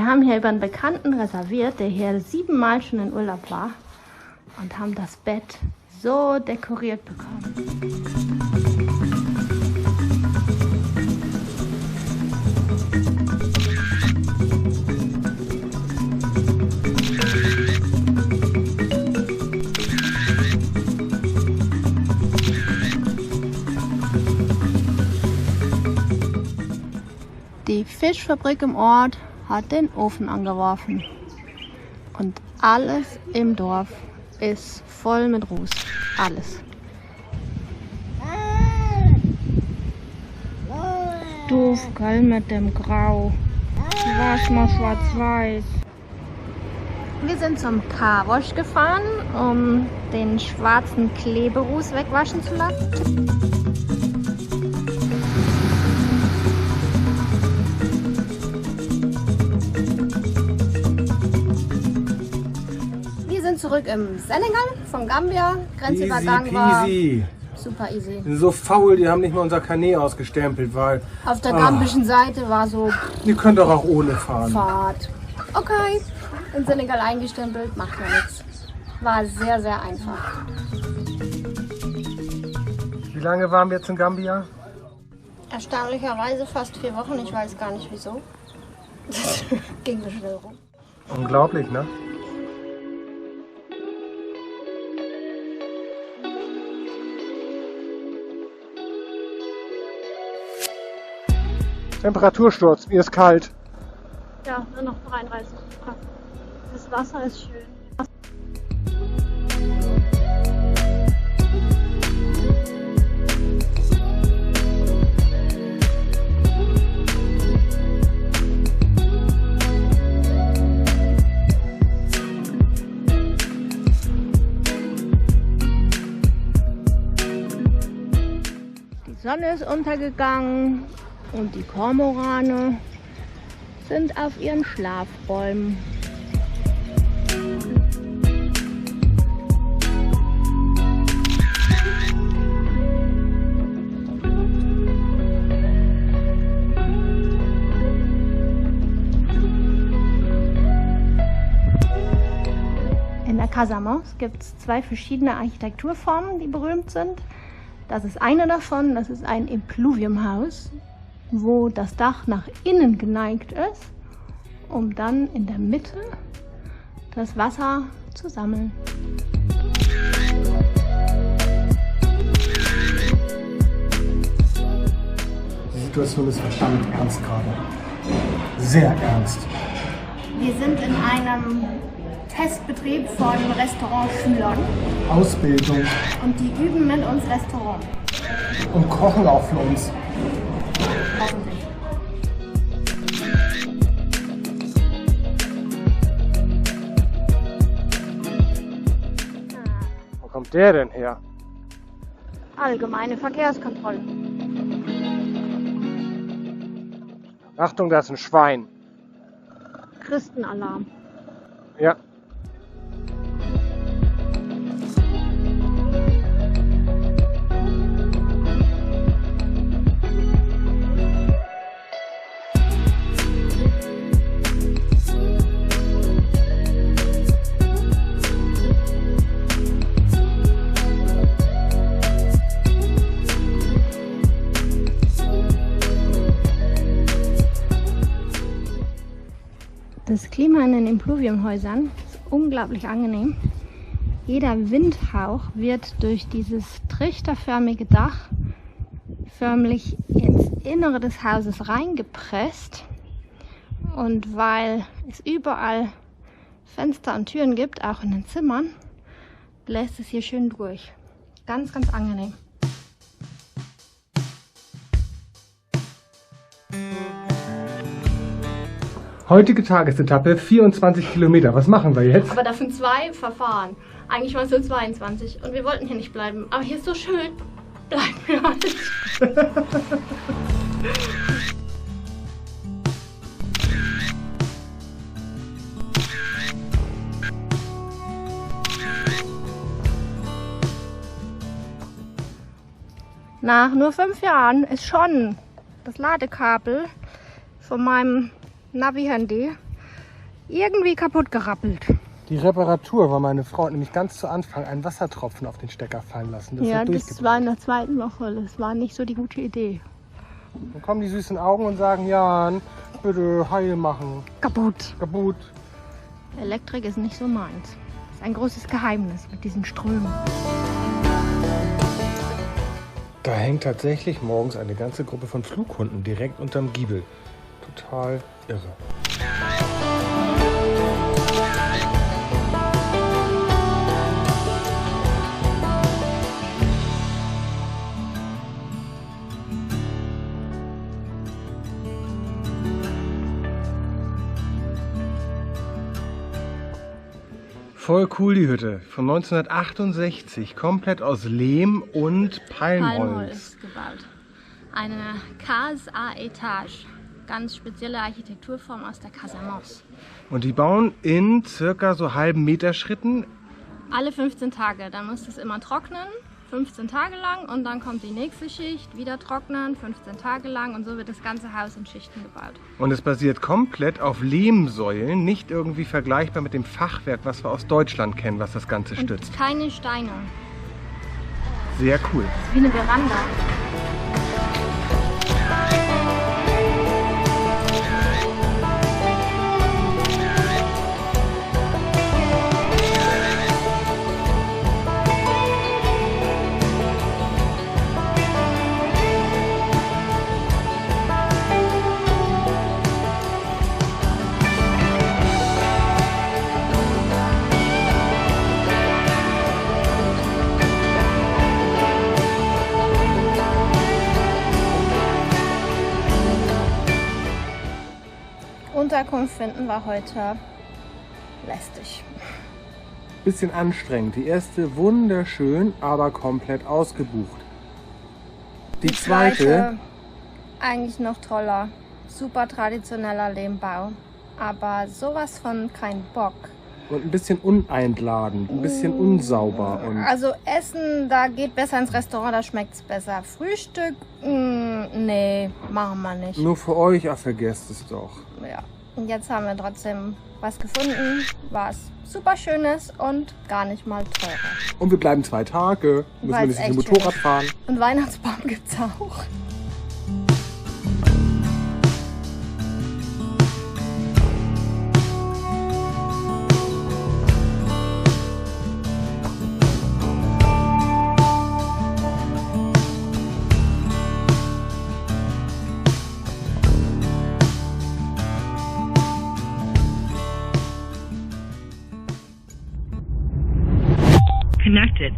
haben hier über einen Bekannten reserviert, der hier 7-mal schon in Urlaub war und haben das Bett so dekoriert bekommen. Die Fischfabrik im Ort hat den Ofen angeworfen und alles im Dorf ist voll mit Ruß. Alles. Doof, gell, mit dem Grau. Was mal schwarz-weiß. Wir sind zum Carwash gefahren, um den schwarzen Kleberuß wegwaschen zu lassen. Zurück im Senegal, von Gambia, Grenzübergang war super easy. Die sind so faul, die haben nicht mal unser Carnet ausgestempelt, weil... Auf der gambischen Seite war so... Die können doch auch ohne fahren. Fahrt. Okay, in Senegal eingestempelt, macht ja nichts. War sehr, sehr einfach. Wie lange waren wir jetzt in Gambia? Erstaunlicherweise fast 4 Wochen, ich weiß gar nicht wieso. Das ging so schnell rum. Unglaublich, ne? Temperatursturz, mir ist kalt. Ja, nur noch 33 Grad. Das Wasser ist schön. Die Sonne ist untergegangen. Und die Kormorane sind auf ihren Schlafräumen. In der Casamance gibt es 2 verschiedene Architekturformen, die berühmt sind. Das ist eine davon, das ist ein Impluviumhaus, wo das Dach nach innen geneigt ist, um dann in der Mitte das Wasser zu sammeln. Die Situation ist verdammt ernst gerade. Sehr ernst. Wir sind in einem Testbetrieb von Restaurantschülern. Ausbildung. Und die üben mit uns Restaurant. Und kochen auch für uns. Hoffentlich. Wo kommt der denn her? Allgemeine Verkehrskontrolle. Achtung, da ist ein Schwein. Christenalarm. Ja. Das Klima in den Impluviumhäusern ist unglaublich angenehm. Jeder Windhauch wird durch dieses trichterförmige Dach förmlich ins Innere des Hauses reingepresst. Und weil es überall Fenster und Türen gibt, auch in den Zimmern, bläst es hier schön durch. Ganz, ganz angenehm. Heutige Tagesetappe, 24 Kilometer. Was machen wir jetzt? Aber dafür 2 Verfahren. Eigentlich waren es nur 22 und wir wollten hier nicht bleiben. Aber hier ist so schön. Bleiben wir halt. Nach nur 5 Jahren ist schon das Ladekabel von meinem Navi-Handy irgendwie kaputt gerappelt. Die Reparatur war meine Frau hat nämlich ganz zu Anfang einen Wassertropfen auf den Stecker fallen lassen. Das Ja, hat das durchgebrannt. war in der zweiten Woche. Das war nicht so die gute Idee. Dann kommen die süßen Augen und sagen, Jan, bitte heil machen. Kaputt. Kaputt. Elektrik ist nicht so meins. Das ist ein großes Geheimnis mit diesen Strömen. Da hängt tatsächlich morgens eine ganze Gruppe von Flughunden direkt unterm Giebel. Total irre. Voll cool die Hütte. Von 1968. Komplett aus Lehm und Palmholz. gebaut. Eine Casa-Etage. Ganz spezielle Architekturform aus der Casamance. Und die bauen in circa so halben Meter Schritten. Alle 15 Tage. Dann muss es immer trocknen. 15 Tage lang und dann kommt die nächste Schicht, wieder trocknen, 15 Tage lang und so wird das ganze Haus in Schichten gebaut. Und es basiert komplett auf Lehmsäulen, nicht irgendwie vergleichbar mit dem Fachwerk, was wir aus Deutschland kennen, was das Ganze stützt. Und keine Steine. Sehr cool. Wie eine Veranda. Unterkunft finden war heute lästig. Bisschen anstrengend. Die erste wunderschön, aber komplett ausgebucht. Die zweite eigentlich noch toller. Super traditioneller Lehmbau. Aber sowas von kein Bock. und ein bisschen uneinladend, ein bisschen unsauber. Und Also Essen, da geht besser ins Restaurant, da schmeckt es besser. Frühstück, nee, machen wir nicht. nur für euch, ach, vergesst es doch. Ja. Und jetzt haben wir trotzdem was gefunden, was super schönes und gar nicht mal teurer. Und wir bleiben 2 Tage, müssen wir Weil's nicht echt zum Motorrad schön fahren. Und Weihnachtsbaum gibt's auch. Connected.